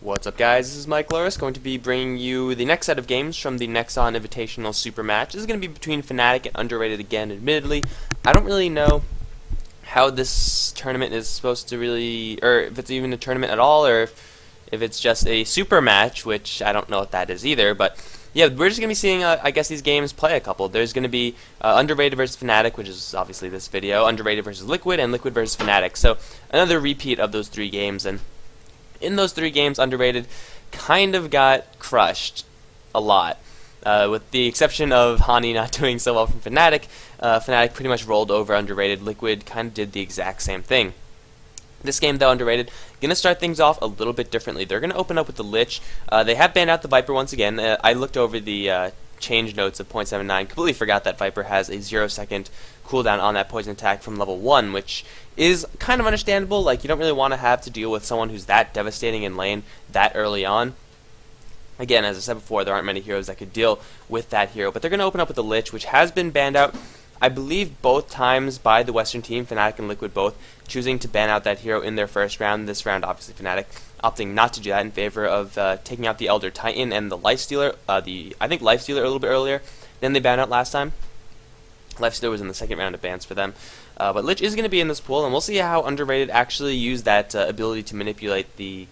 What's up, guys? This is Mike Loris, going to be bringing you the next set of games from the Nexon Invitational Super Match. This is going to be between Fnatic and Underrated again, admittedly. I don't really know how this tournament is supposed to really, or if it's even a tournament at all, or if it's just a super match, which I don't know what that is either, but yeah, we're just going to be seeing, I guess, these games play a couple. There's going to be Underrated versus Fnatic, which is obviously this video, Underrated versus Liquid, and Liquid versus Fnatic. So another repeat of those three games, and in those three games, Underrated kind of got crushed a lot. With the exception of Hani not doing so well from Fnatic, Fnatic pretty much rolled over Underrated. Liquid kind of did the exact same thing. This game, though, Underrated, going to start things off a little bit differently. They're going to open up with the Lich. They have banned out the Viper once again. I looked over the change notes of 0.79, completely forgot that Viper has a 0-second cooldown on that poison attack from level 1, which is kind of understandable. Like, you don't really want to have to deal with someone who's that devastating in lane that early on. Again, as I said before, there aren't many heroes that could deal with that hero, but they're going to open up with the Lich, which has been banned out, I believe, both times by the Western team, Fnatic and Liquid both, choosing to ban out that hero in their first round. This round, obviously, Fnatic opting not to do that in favor of taking out the Elder Titan and the Lifestealer, I think Lifestealer a little bit earlier than they banned out last time. Lifestealer was in the second round of bans for them. But Lich is going to be in this pool, and we'll see how Underrated actually use that ability to manipulate the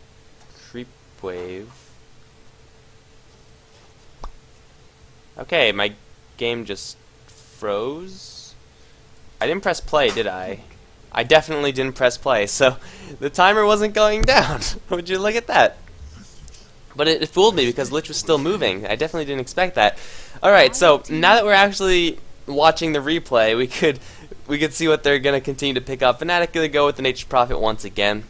creep wave. Okay, my game just froze. I didn't press play, did I? I definitely didn't press play, so the timer wasn't going down. Would you look at that? But it fooled me because Lich was still moving. I definitely didn't expect that. Alright, so now that we're actually watching the replay, we could see what they're going to continue to pick up. Fnatic going to go with the Nature's Prophet once again.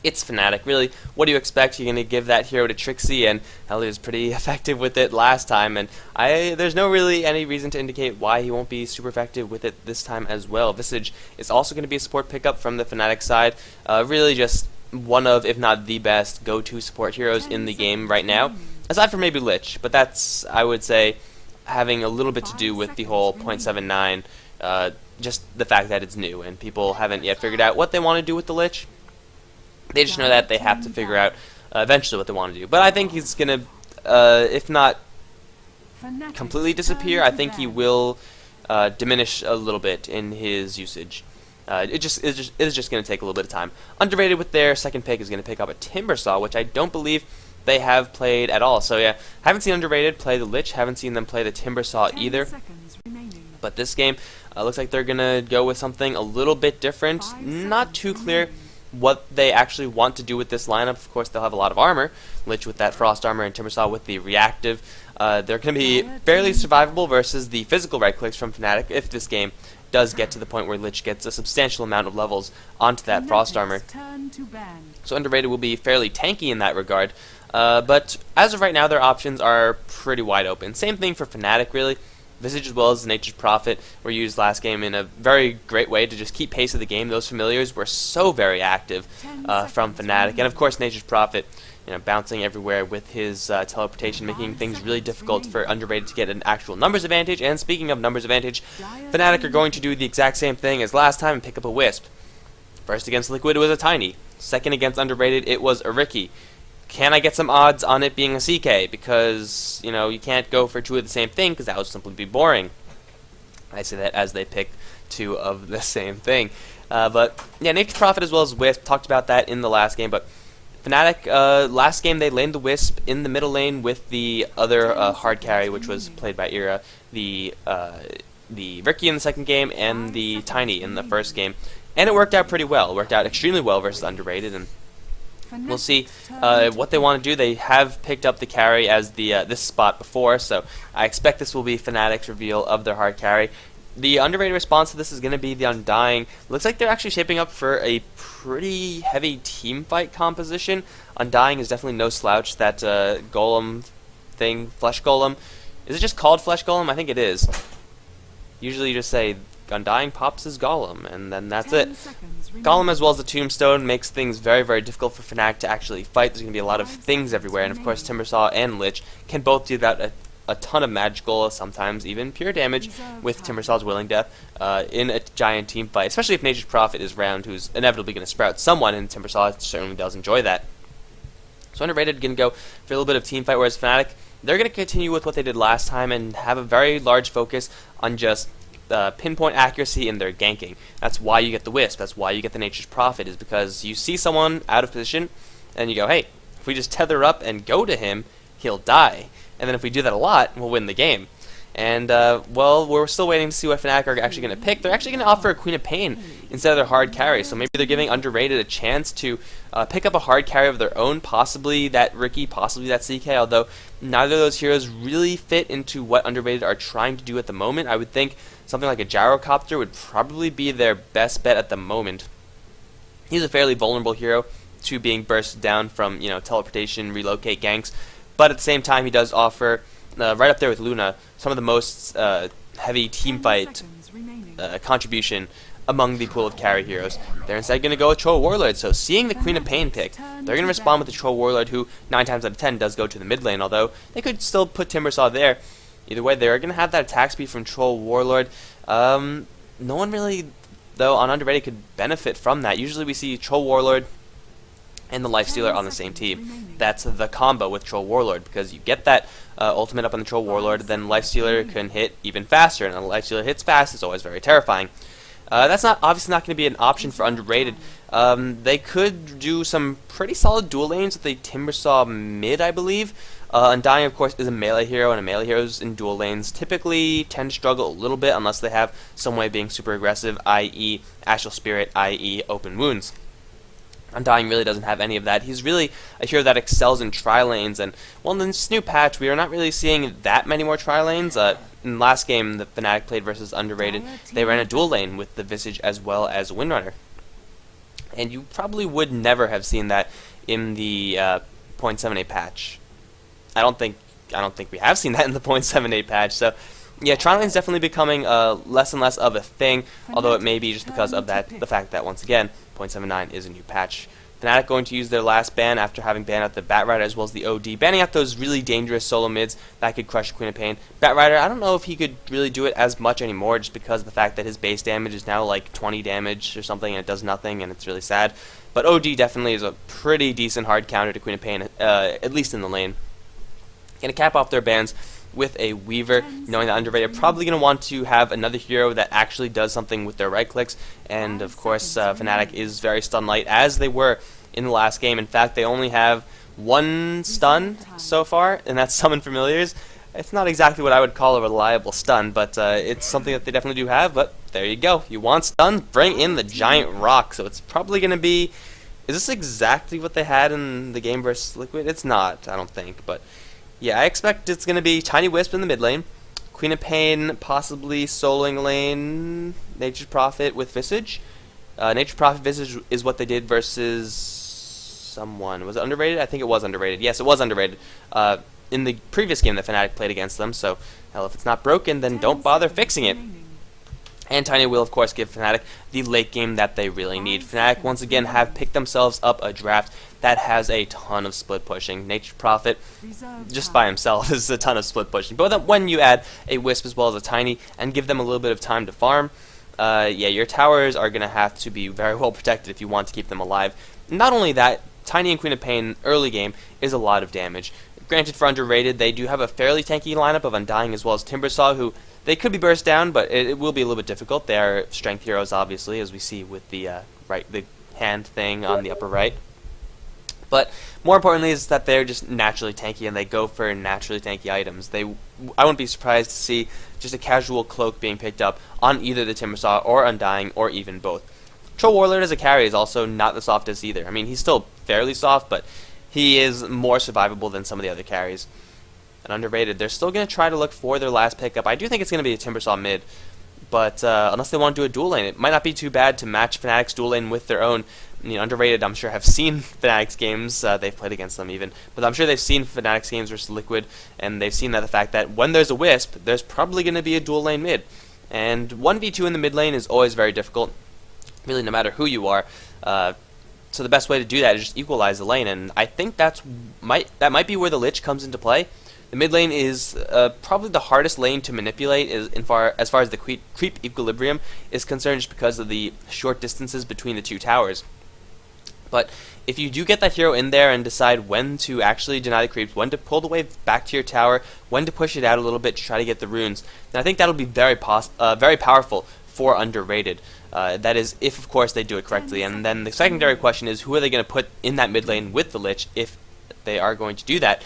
It's Fnatic, really. What do you expect? You're going to give that hero to Trixie, and hell, he was pretty effective with it last time, and there's no really any reason to indicate why he won't be super effective with it this time as well. Visage is also going to be a support pickup from the Fnatic side. Really just one of, if not the best, go-to support heroes in the game right now, aside from maybe Lich, but that's, I would say, having a little bit to do with the whole 0.79, just the fact that it's new, and people haven't yet figured out what they want to do with the Lich. They just know that they have to figure out eventually what they want to do. But I think he's going to, if not completely disappear, I think he will diminish a little bit in his usage. It's just going to take a little bit of time. Underrated with their second pick is going to pick up a Timbersaw, which I don't believe they have played at all. So yeah, haven't seen Underrated play the Lich, haven't seen them play the Timbersaw either. But this game looks like they're going to go with something a little bit different. Not too clear what they actually want to do with this lineup. Of course, they'll have a lot of armor. Lich with that frost armor and Timbersaw with the reactive. They're going to be fairly survivable versus the physical right clicks from Fnatic if this game does get to the point where Lich gets a substantial amount of levels onto that frost armor. So Underrated will be fairly tanky in that regard. But as of right now, their options are pretty wide open. Same thing for Fnatic, really. Visage as well as Nature's Prophet were used last game in a very great way to just keep pace of the game. Those familiars were so very active from Fnatic. And of course, Nature's Prophet, bouncing everywhere with his teleportation, making things really difficult for Underrated to get an actual numbers advantage. And speaking of numbers advantage, Fnatic are going to do the exact same thing as last time and pick up a Wisp. First against Liquid, it was a Tiny. Second against Underrated, it was a Riki. Can I get some odds on it being a CK? Because, you can't go for two of the same thing because that would simply be boring. I say that as they pick two of the same thing. But, yeah, Nature's Prophet as well as Wisp. Talked about that in the last game. But Fnatic, last game they laned the Wisp in the middle lane with the other hard carry, which was played by Ira. The Riki in the second game and the Tiny in the first game. And it worked out pretty well. It worked out extremely well versus Underrated. And we'll see what they want to do. They have picked up the carry as this spot before, so I expect this will be Fnatic's reveal of their hard carry. The Underrated response to this is going to be the Undying. Looks like they're actually shaping up for a pretty heavy team fight composition. Undying is definitely no slouch. That golem thing, Flesh Golem. Is it just called Flesh Golem? I think it is. Usually you just say Undying pops his Golem, and then that's it. Golem as well as the Tombstone makes things very, very difficult for Fnatic to actually fight. There's going to be a lot of things everywhere, and of course Timbersaw and Lich can both do that a ton of magical, sometimes even pure damage with Timbersaw's Willing Death in a giant team fight, especially if Nature's Prophet is around, who's inevitably going to sprout someone, and Timbersaw certainly does enjoy that. So Underrated going to go for a little bit of team fight, whereas Fnatic, they're going to continue with what they did last time and have a very large focus on just pinpoint accuracy in their ganking. That's why you get the Wisp. That's why you get the Nature's Prophet, is because you see someone out of position and you go, hey, if we just tether up and go to him, he'll die. And then if we do that a lot, we'll win the game. And, well, we're still waiting to see what Fnatic are actually going to pick. They're actually going to offer a Queen of Pain instead of their hard carry. So maybe they're giving Underrated a chance to pick up a hard carry of their own, possibly that Riki, possibly that CK, although neither of those heroes really fit into what Underrated are trying to do at the moment. I would think something like a Gyrocopter would probably be their best bet at the moment. He's a fairly vulnerable hero to being bursted down from, teleportation, relocate ganks, but at the same time he does offer, right up there with Luna, some of the most heavy teamfight contribution among the pool of carry heroes. They're instead going to go with Troll Warlord, so seeing the Queen of Pain pick, they're going to respond with the Troll Warlord, who 9 times out of 10 does go to the mid lane, although they could still put Timbersaw there. Either way, they're going to have that attack speed from Troll Warlord. No one really, though, on Underrated could benefit from that. Usually we see Troll Warlord and the Lifestealer on the same team. That's the combo with Troll Warlord, because you get that ultimate up on the Troll Warlord, then Lifestealer can hit even faster, and when the Lifestealer hits fast, it's always very terrifying. That's obviously not going to be an option for Underrated. They could do some pretty solid dual lanes with the Timbersaw mid, I believe. Undying, of course, is a melee hero, and melee heroes in dual lanes typically tend to struggle a little bit unless they have some way of being super aggressive, i.e. Astral Spirit, i.e. open wounds. Undying really doesn't have any of that. He's really a hero that excels in tri-lanes, and, well, in this new patch, we are not really seeing that many more tri-lanes. In the last game, the Fnatic played versus Underrated, they ran a dual lane with the Visage as well as Windrunner. And you probably would never have seen that in the 0.78 patch. I don't think we have seen that in the 0.78 patch, so yeah, tri-lane's definitely becoming less and less of a thing, although it may be just because of the fact that, once again, 0.79 is a new patch. Fnatic going to use their last ban after having banned out the Batrider as well as the OD, banning out those really dangerous solo mids that could crush Queen of Pain. Batrider, I don't know if he could really do it as much anymore, just because of the fact that his base damage is now like 20 damage or something, and it does nothing, and it's really sad. But OD definitely is a pretty decent hard counter to Queen of Pain, at least in the lane. Going to cap off their bans with a Weaver, knowing that Underrated are probably going to want to have another hero that actually does something with their right clicks, and of course Fnatic is very stun light, as they were in the last game. In fact, they only have one stun so far, and that's Summon Familiars. It's not exactly what I would call a reliable stun, but it's something that they definitely do have. But there you go. You want stun? Bring in the Giant Rock. So it's probably going to be... Is this exactly what they had in the game versus Liquid? It's not, I don't think, but... Yeah, I expect it's going to be Tiny Wisp in the mid lane, Queen of Pain possibly soloing lane, Nature's Prophet with Visage. Nature's Prophet Visage is what they did versus someone. Was it Underrated? I think it was Underrated. Yes, it was Underrated. In the previous game that Fnatic played against them, so hell, if it's not broken, then don't bother fixing it. And Tiny will, of course, give Fnatic the late game that they really need. Fnatic, once again, have picked themselves up a draft that has a ton of split pushing. Nature's Prophet, just by himself, is a ton of split pushing. But when you add a Wisp as well as a Tiny and give them a little bit of time to farm, yeah, your towers are going to have to be very well protected if you want to keep them alive. Not only that, Tiny and Queen of Pain early game is a lot of damage. Granted, for Underrated, they do have a fairly tanky lineup of Undying as well as Timbersaw, who they could be burst down, but it will be a little bit difficult. They are strength heroes, obviously, as we see with the the hand thing on the upper right. But more importantly is that they're just naturally tanky, and they go for naturally tanky items. I wouldn't be surprised to see just a casual cloak being picked up on either the Timbersaw or Undying, or even both. Troll Warlord as a carry is also not the softest either. I mean, he's still fairly soft, but he is more survivable than some of the other carries. And Underrated, they're still going to try to look for their last pickup. I do think it's going to be a Timbersaw mid, but unless they want to do a dual lane, it might not be too bad to match Fnatic's dual lane with their own. Underrated, I'm sure, have seen Fnatic's games. They've played against them even, but I'm sure they've seen Fnatic's games versus Liquid, and they've seen that the fact that when there's a Wisp, there's probably going to be a dual lane mid. And 1v2 in the mid lane is always very difficult, really, no matter who you are. So the best way to do that is just equalize the lane, and I think that might be where the Lich comes into play. The mid lane is probably the hardest lane to manipulate as far as the creep equilibrium is concerned, just because of the short distances between the two towers. But if you do get that hero in there and decide when to actually deny the creeps, when to pull the wave back to your tower, when to push it out a little bit to try to get the runes, then I think that'll be very powerful for underrated. That is, if of course they do it correctly. And then the secondary question is, who are they going to put in that mid lane with the Lich if they are going to do that?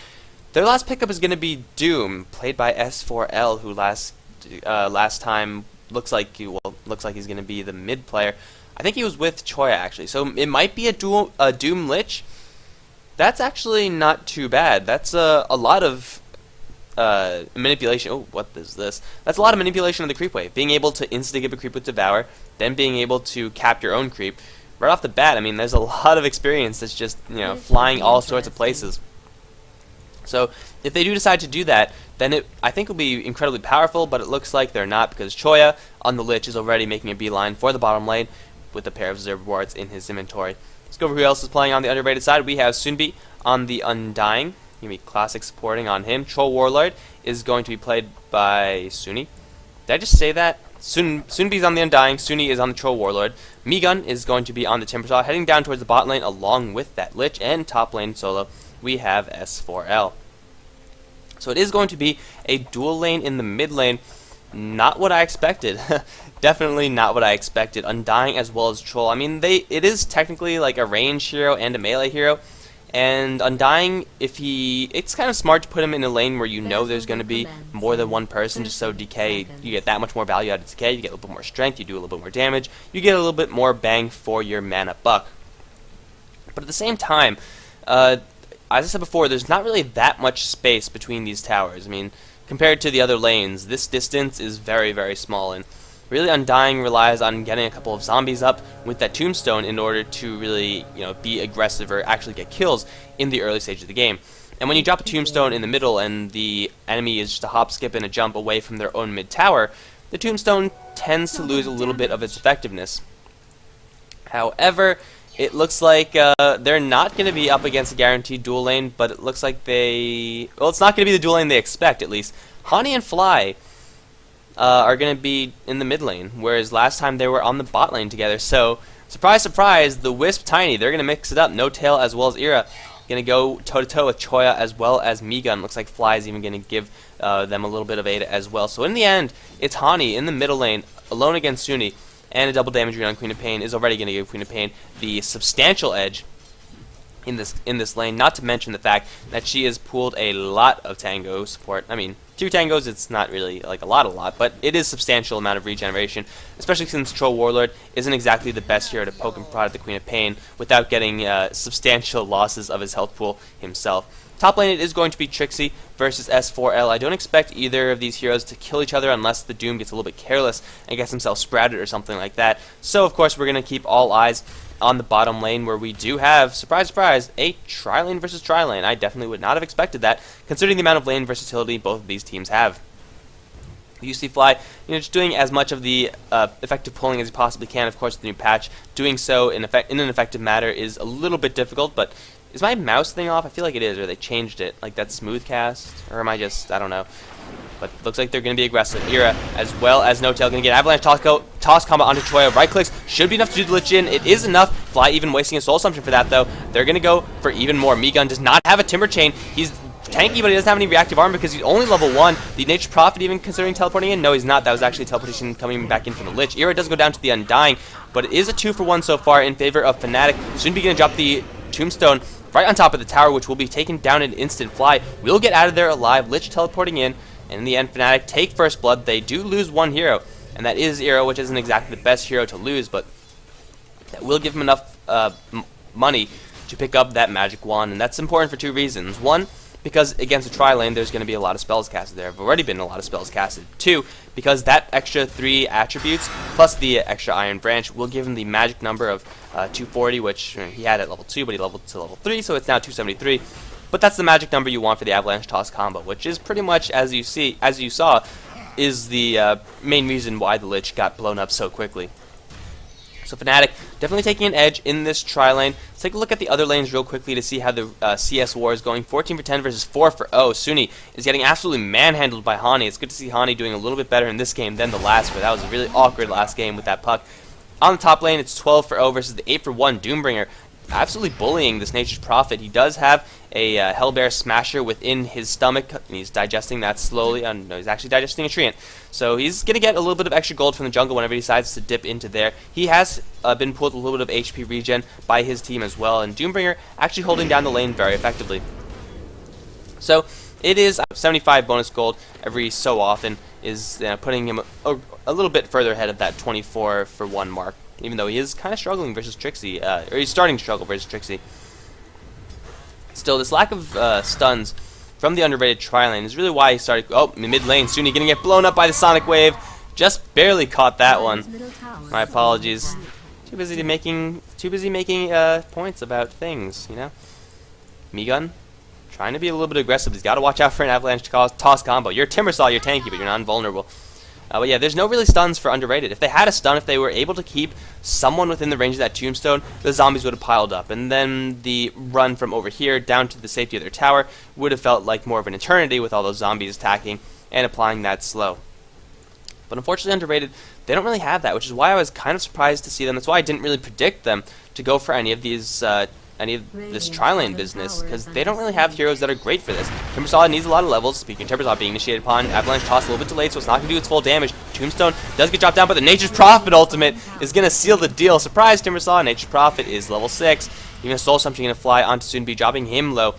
Their last pickup is going to be Doom, played by S4L, who last time looks like he's going to be the mid player. I think he was with Choya actually, so it might be a Doom Lich. That's actually not too bad. That's a lot of manipulation. Oh, what is this? That's a lot of manipulation of the creep wave. Being able to instigate a creep with Devour, then being able to cap your own creep. Right off the bat, I mean, there's a lot of experience that's just, flying all sorts of places. So if they do decide to do that, then I think it will be incredibly powerful, but it looks like they're not, because Choya on the Lich is already making a beeline for the bottom lane with a pair of Zerb wards in his inventory. Let's go over who else is playing on the underrated side. We have Sunbi on the Undying. Going to be classic supporting on him. Troll Warlord is going to be played by Suni. Did I just say that? Sunbi's on the Undying, Suni is on the Troll Warlord. Migun is going to be on the Timbersaw, heading down towards the bot lane along with that Lich, and top lane solo we have S4L. So it is going to be a dual lane in the mid lane. Not what I expected. Definitely not what I expected. Undying as well as Troll. I mean, it is technically like a range hero and a melee hero. And Undying, it's kind of smart to put him in a lane where you know there's going to be more than one person, just so Decay, you get that much more value out of Decay, you get a little bit more strength, you do a little bit more damage, you get a little bit more bang for your mana buck. But at the same time, as I said before, there's not really that much space between these towers. I mean, compared to the other lanes, this distance is very, very small, and really Undying relies on getting a couple of zombies up with that tombstone in order to really, be aggressive or actually get kills in the early stage of the game. And when you drop a tombstone in the middle and the enemy is just a hop, skip, and a jump away from their own mid tower, the tombstone tends to lose a little bit of its effectiveness. However, it looks like they're not going to be up against a guaranteed dual lane, but it looks like it's not going to be the dual lane they expect, at least. Hani and Fly are going to be in the mid lane, whereas last time they were on the bot lane together. So, surprise, surprise, the Wisp Tiny, they're going to mix it up. No Tail as well as Ira. Going to go toe-to-toe with Choya as well as Migun. Looks like Fly is even going to give them a little bit of Ada as well. So in the end, it's Hani in the middle lane, alone against Suni, and a double damage read on Queen of Pain is already going to give Queen of Pain the substantial edge in this lane, not to mention the fact that she has pulled a lot of tango support. I mean, 2 tangos, it's not really like a lot, but it is substantial amount of regeneration, especially since Troll Warlord isn't exactly the best hero to poke and prod at the Queen of Pain without getting substantial losses of his health pool himself. Top lane, it is going to be Trixie versus S4L. I don't expect either of these heroes to kill each other unless the Doom gets a little bit careless and gets himself sprouted or something like that. So, of course, we're going to keep all eyes on the bottom lane, where we do have, surprise, surprise, a tri-lane versus tri-lane. I definitely would not have expected that, considering the amount of lane versatility both of these teams have. You see Fly, just doing as much of the effective pulling as he possibly can. Of course, with the new patch, doing so in an effective manner is a little bit difficult, but is my mouse thing off? I feel like it is, or they changed it. Like that smooth cast, or am I just, I don't know. But looks like they're going to be aggressive. Ira, as well as No Tail, going to get Avalanche toss combo onto Choya. Right clicks should be enough to do the Lich in. It is enough. Fly even wasting a Soul Assumption for that, though. They're going to go for even more. Migun does not have a Timber Chain. He's tanky, but he doesn't have any reactive armor because he's only level 1. The Nature's Prophet even considering teleporting in? No, he's not. That was actually teleportation coming back in from the Lich. Ira does go down to the Undying, but it is a 2-for-1 so far in favor of Fnatic. Soon be going to drop the Tombstone right on top of the tower, which will be taken down in an instant. Fly will get out of there alive. Lich teleporting in. And in the end, Fnatic take first blood. They do lose one hero, and that is Ira, which isn't exactly the best hero to lose, but that will give him enough money to pick up that magic wand, and that's important for 2 reasons. 1, because against a tri-lane, there's going to be a lot of spells casted. There have already been a lot of spells casted. 2, because that extra 3 attributes, plus the extra Iron Branch, will give him the magic number of 240, which he had at level 2, but he leveled to level 3, so it's now 273. But that's the magic number you want for the Avalanche Toss combo, which is pretty much, as you saw, is the main reason why the Lich got blown up so quickly. So Fnatic definitely taking an edge in this tri-lane. Let's take a look at the other lanes real quickly to see how the CS war is going. 14 for 10 versus 4 for 0. Suni is getting absolutely manhandled by Hani. It's good to see Hani doing a little bit better in this game than the last, where that was a really awkward last game with that puck. On the top lane, it's 12 for 0 versus the 8 for 1 Doombringer. absolutely bullying this Nature's Prophet. He does have a Hellbear Smasher within his stomach, and he's digesting that slowly. No, he's actually digesting a Treant. So he's going to get a little bit of extra gold from the jungle whenever he decides to dip into there. He has been pulled a little bit of HP regen by his team as well, and Doombringer actually holding down the lane very effectively. So it is 75 bonus gold every so often is putting him a little bit further ahead of that 24 for 1 mark, even though he is kind of struggling versus Trixie, or he's starting to struggle versus Trixie. Still, this lack of stuns from the underrated tri-lane is really why he started. Oh, mid lane, Suni gonna get blown up by the Sonic Wave. Just barely caught that one. My apologies. Too busy making points about things, you know. Migun trying to be a little bit aggressive. He's got to watch out for an avalanche toss combo. You're Timbersaw, you're tanky, but you're not invulnerable. But yeah, there's no really stuns for underrated. If they had a stun, if they were able to keep someone within the range of that tombstone, the zombies would have piled up. And then the run from over here down to the safety of their tower would have felt like more of an eternity with all those zombies attacking and applying that slow. But unfortunately, underrated, they don't really have that, which is why I was kind of surprised to see them. That's why I didn't really predict them to go for any of these this tri-lane business, because they don't really have heroes that are great for this. Timbersaw needs a lot of levels. Speaking of Timbersaw being initiated upon, Avalanche Toss a little bit delayed, so it's not going to do its full damage. Tombstone does get dropped down, but the Nature's Prophet ultimate is going to seal the deal. Surprise, Timbersaw. Nature's Prophet is level 6. Even Soul Assumption going to fly onto Soonby, dropping him low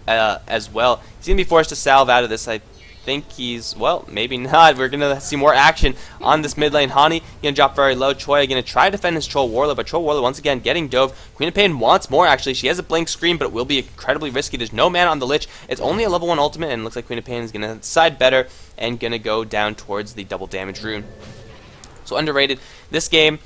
as well. He's going to be forced to salve out of this. I think he's, well, maybe not. We're going to see more action on this mid lane. Hani going to drop very low. Choya going to try to defend his Troll Warlord, but Troll Warlord once again getting dove. Queen of Pain wants more, actually. She has a blink screen, but it will be incredibly risky. There's no mana on the Lich. It's only a level 1 ultimate, and it looks like Queen of Pain is going to decide better and going to go down towards the double damage rune. So underrated. This game,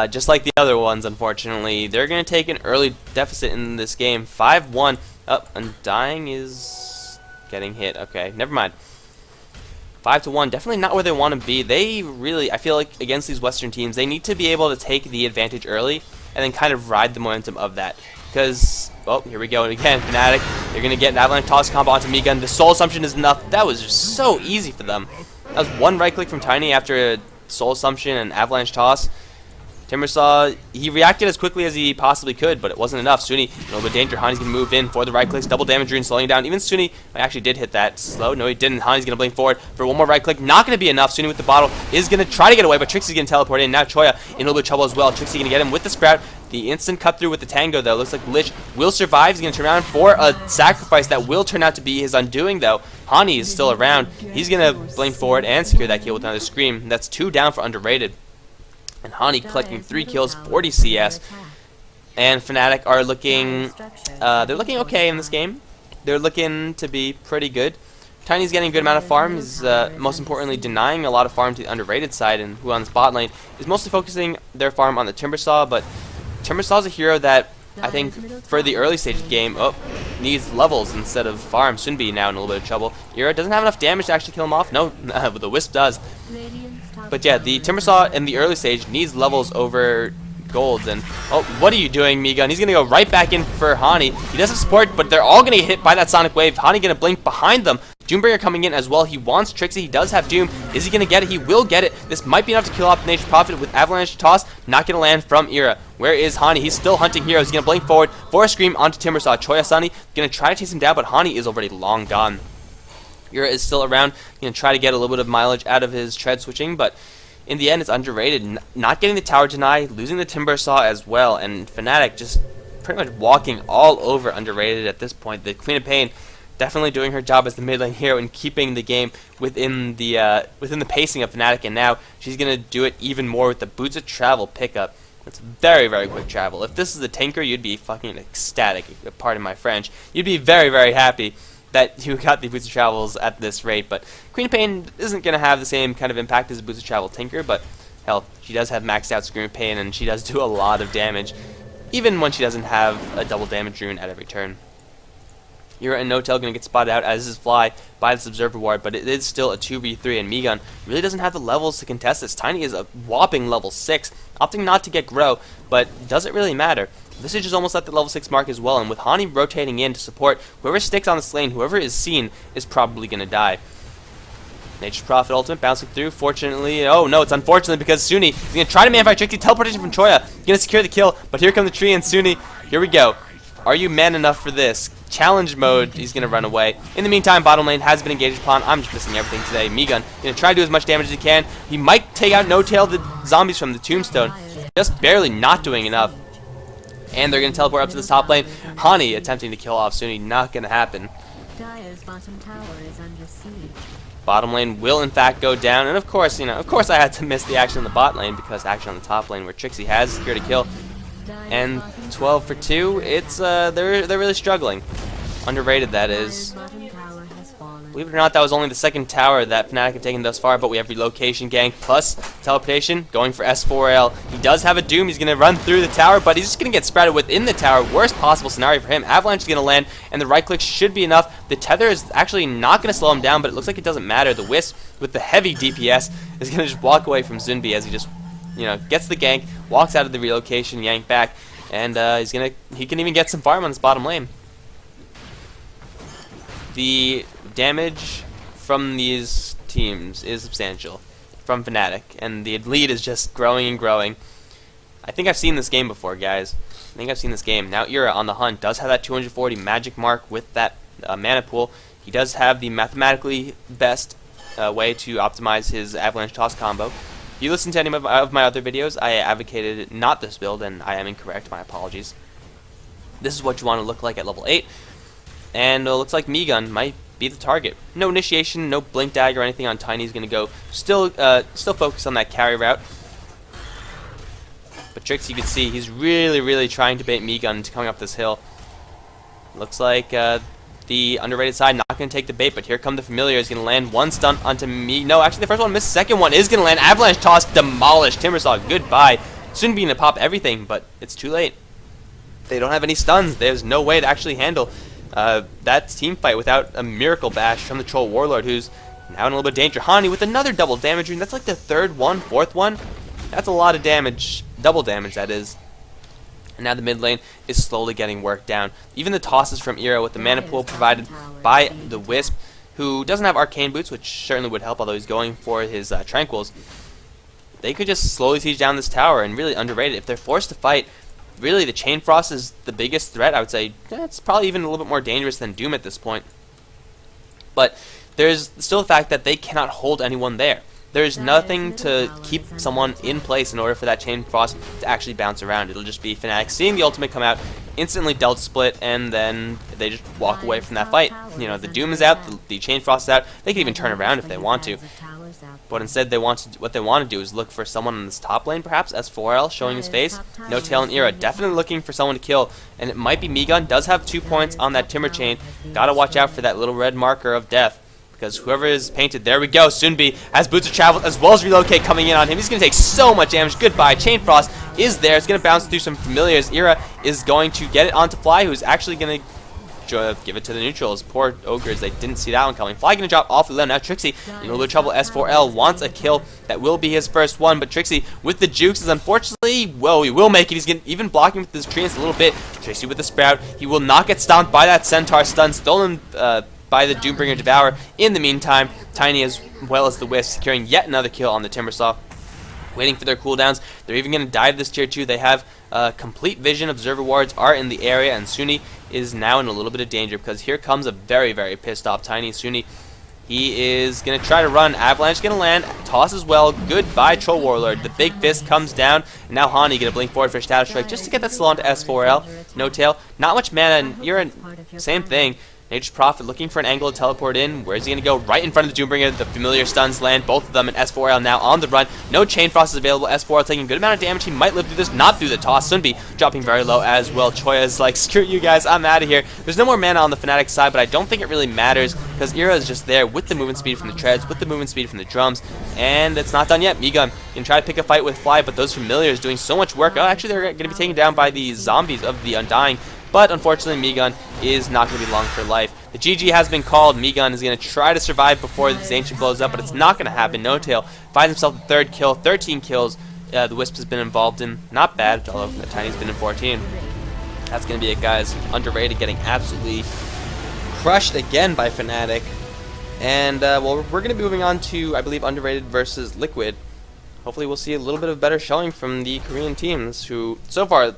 just like the other ones, unfortunately, they're going to take an early deficit in this game. 5-1. Oh, Undying is getting hit. Okay, never mind. 5-1, definitely not where they want to be. They really, I feel like against these Western teams, they need to be able to take the advantage early and then kind of ride the momentum of that. Because, oh, here we go again, Fnatic. They're going to get an Avalanche Toss combo onto Migun. The Soul Assumption is enough. That was just so easy for them. That was one right click from Tiny after a Soul Assumption and Avalanche Toss. Timbersaw, he reacted as quickly as he possibly could, but it wasn't enough. Suni, a little bit of danger. Hani's going to move in for the right clicks. Double damage rune slowing down. Even Suni actually did hit that slow. No, he didn't. Hani's going to blink forward for one more right click. Not going to be enough. Suni with the bottle is going to try to get away, but Trixie's going to teleport in. Now Choya in a little bit of trouble as well. Trixie going to get him with the Sprout. The instant cut through with the Tango, though. Looks like Lich will survive. He's going to turn around for a sacrifice that will turn out to be his undoing, though. Hani is still around. He's going to blink forward and secure that kill with another Scream. That's 2 down for underrated. And Hani collecting 3 kills, 40 CS. And Fnatic are looking, they're looking okay in this game. They're looking to be pretty good. Tiny's getting a good amount of farm. He's most importantly denying a lot of farm to the underrated side, and who on the spot lane is mostly focusing their farm on the Timbersaw. But Timbersaw's a hero that I think for the early stage of the game, needs levels instead of farm. Soonby now in a little bit of trouble. Ira doesn't have enough damage to actually kill him off. No, but the Wisp does. But yeah, the Timbersaw in the early stage needs levels over golds. And oh, what are you doing, Migun? He's gonna go right back in for Hani. He does have support, but they're all gonna get hit by that Sonic Wave. Hani gonna blink behind them. Doombringer coming in as well. He wants Trixie. He does have Doom. Is he gonna get it? He will get it. This might be enough to kill off the Nature's Prophet with Avalanche Toss. Not gonna land from Ira. Where is Hani? He's still hunting heroes. He's gonna blink forward for a Scream onto Timbersaw. Choya Sunny gonna try to chase him down, but Hani is already long gone. Ira is still around. Gonna try to get a little bit of mileage out of his tread switching, but in the end, it's underrated. Not getting the tower denied, losing the Timbersaw as well, and Fnatic just pretty much walking all over underrated at this point. The Queen of Pain definitely doing her job as the mid lane hero and keeping the game within the pacing of Fnatic, and now she's gonna do it even more with the Boots of Travel pickup. It's very, very quick travel. If this is a tanker, you'd be fucking ecstatic. Pardon my French. You'd be very, very happy that you got the Boots of Travels at this rate, but Queen of Pain isn't going to have the same kind of impact as a Boots of Travel Tinker, but hell, she does have maxed out Scream of Pain, and she does do a lot of damage, even when she doesn't have a double damage rune at every turn. Ura and Notel going to get spotted out as is Fly by this Observer Ward, but it is still a 2v3, and Migun really doesn't have the levels to contest this. Tiny is a whopping level 6, opting not to get Grow, but doesn't really matter. This is just almost at the level 6 mark as well, and with Hani rotating in to support whoever sticks on this lane, whoever is seen is probably going to die. Nature's Prophet ultimate bouncing through. Fortunately, oh no, it's unfortunately because Suni is going to try to manify Trixie. Teleportation from Choya. Going to secure the kill, but here come the tree and Suni Here we go. Are you man enough for this? Challenge mode, he's going to run away. In the meantime, bottom lane has been engaged upon. I'm just missing everything today. Migun going to try to do as much damage as he can. He might take out No-Tail the zombies from the tombstone. Just barely not doing enough. And they're going to teleport up to the top lane. Hani attempting to kill off Sunni. Not going to happen. Bottom lane will in fact go down. And of course, I had to miss the action in the bot lane because action on the top lane where Trixie has secured a kill. And 12 for 2, it's they're really struggling. Underrated, that is. Believe it or not, that was only the second tower that Fnatic have taken thus far, but we have relocation gank plus teleportation going for S4L. He does have a Doom. He's going to run through the tower, but he's just going to get sprouted within the tower. Worst possible scenario for him. Avalanche is going to land, and the right click should be enough. The tether is actually not going to slow him down, but it looks like it doesn't matter. The Wisp with the heavy DPS is going to just walk away from Zunbi as he just gets the gank, walks out of the relocation, yank back, and he can even get some farm on his bottom lane. The damage from these teams is substantial from Fnatic, and the lead is just growing and growing. I think I've seen this game before, guys. I think I've seen this game. Now Ira on the hunt does have that 240 magic mark with that mana pool. He does have the mathematically best way to optimize his avalanche toss combo. If you listen to any of my other videos, I advocated not this build, and I am incorrect. My apologies. This is what you want to look like at level 8. And it looks like Migun might be the target. No initiation, no blink dagger or anything on Tiny. He's going to go still focus on that carry route. But Trix, you can see, he's really trying to bait Migun into coming up this hill. Looks like the underrated side not going to take the bait, but here come the Familiar. He's going to land one stun onto me. No, actually the first one missed. Second one is going to land. Avalanche toss, demolished. Timbersaw, goodbye. Soon being to pop everything, but it's too late. They don't have any stuns. There's no way to actually handle that team fight without a miracle bash from the Troll Warlord, who's now in a little bit of danger. Hani with another double damage rune. That's like the third one, fourth one. That's a lot of damage, double damage that is. And now the mid lane is slowly getting worked down. Even the tosses from Ira with the mana pool provided by the Wisp, who doesn't have arcane boots, which certainly would help, although he's going for his tranquils. They could just slowly siege down this tower and really underrate it. If they're forced to fight, really, the Chain Frost is the biggest threat. I would say it's probably even a little bit more dangerous than Doom at this point. But there's still the fact that they cannot hold anyone there. There's nothing to keep someone in place in order for that Chain Frost to actually bounce around. It'll just be Fnatic seeing the ultimate come out, instantly Delta Split, and then they just walk away from that fight. The Doom is out, the Chain Frost is out. They can even turn around if they want to. But instead, what they want to do is look for someone in this top lane, perhaps S4L showing his face. No-Tail and Ira definitely looking for someone to kill, and it might be Migun. Does have 2 points on that Timber Chain. Gotta watch out for that little red marker of death, because whoever is painted, there we go. Sunbi has Boots of Travel as well as Relocate coming in on him. He's gonna take so much damage. Goodbye. Chain Frost is there. It's gonna bounce through some familiars. Ira is going to get it onto Fly, who's actually gonna give it to the neutrals. Poor Ogres, they didn't see that one coming. Fly gonna drop off the lane. Now Trixie in a little bit of trouble. S4L wants a kill. That will be his first one, but Trixie with the jukes is unfortunately, well, he will make it. He's gonna even blocking with his treants a little bit. Trixie with the sprout. He will not get stomped by that Centaur stun stolen by the Doombringer Devour. In the meantime, Tiny as well as the Wisp securing yet another kill on the Timbersaw. Waiting for their cooldowns. They're even going to dive this tier 2. They have complete vision. Observer wards are in the area, and Sunni is now in a little bit of danger because here comes a very pissed off Tiny. Sunni, he is going to try to run. Avalanche is going to land. Toss as well. Goodbye, Troll Warlord. The big fist comes down, and now Hani going to blink forward for Shadow Strike just to get that slow onto S4L. No-Tail. Not much mana, and you're same thing. Nature's Prophet looking for an angle to teleport in. Where's he going to go? Right in front of the Doombringer. The familiar stuns land. Both of them, and S4L now on the run. No Chain Frost is available. S4L taking a good amount of damage. He might live through this. Not through the toss. Sunbi dropping very low as well. Choya's like, screw you guys. I'm out of here. There's no more mana on the Fnatic side, but I don't think it really matters because Ira is just there with the movement speed from the treads, with the movement speed from the drums, and it's not done yet. Migun can try to pick a fight with Fly, but those familiars doing so much work. Oh, actually, they're going to be taken down by the zombies of the Undying. But unfortunately, Migun is not going to be long for life. The GG has been called. Migun is going to try to survive before this Ancient blows up, but it's not going to happen. No-Tail finds himself the third kill, 13 kills. The Wisp has been involved in. Not bad, although Tiny's been in 14. That's going to be it, guys. Underrated, getting absolutely crushed again by Fnatic. And, well, we're going to be moving on to, I believe, Underrated versus Liquid. Hopefully we'll see a little bit of better showing from the Korean teams, who, so far,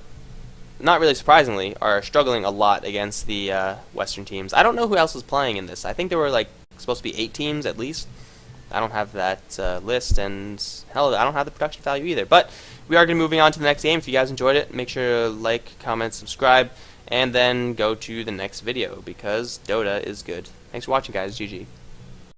not really surprisingly, are struggling a lot against the Western teams. I don't know who else is playing in this. I think there were like supposed to be 8 teams at least. I don't have that list, and hell, I don't have the production value either. But we are going to be moving on to the next game. If you guys enjoyed it, make sure to like, comment, subscribe, and then go to the next video because Dota is good. Thanks for watching, guys. GG.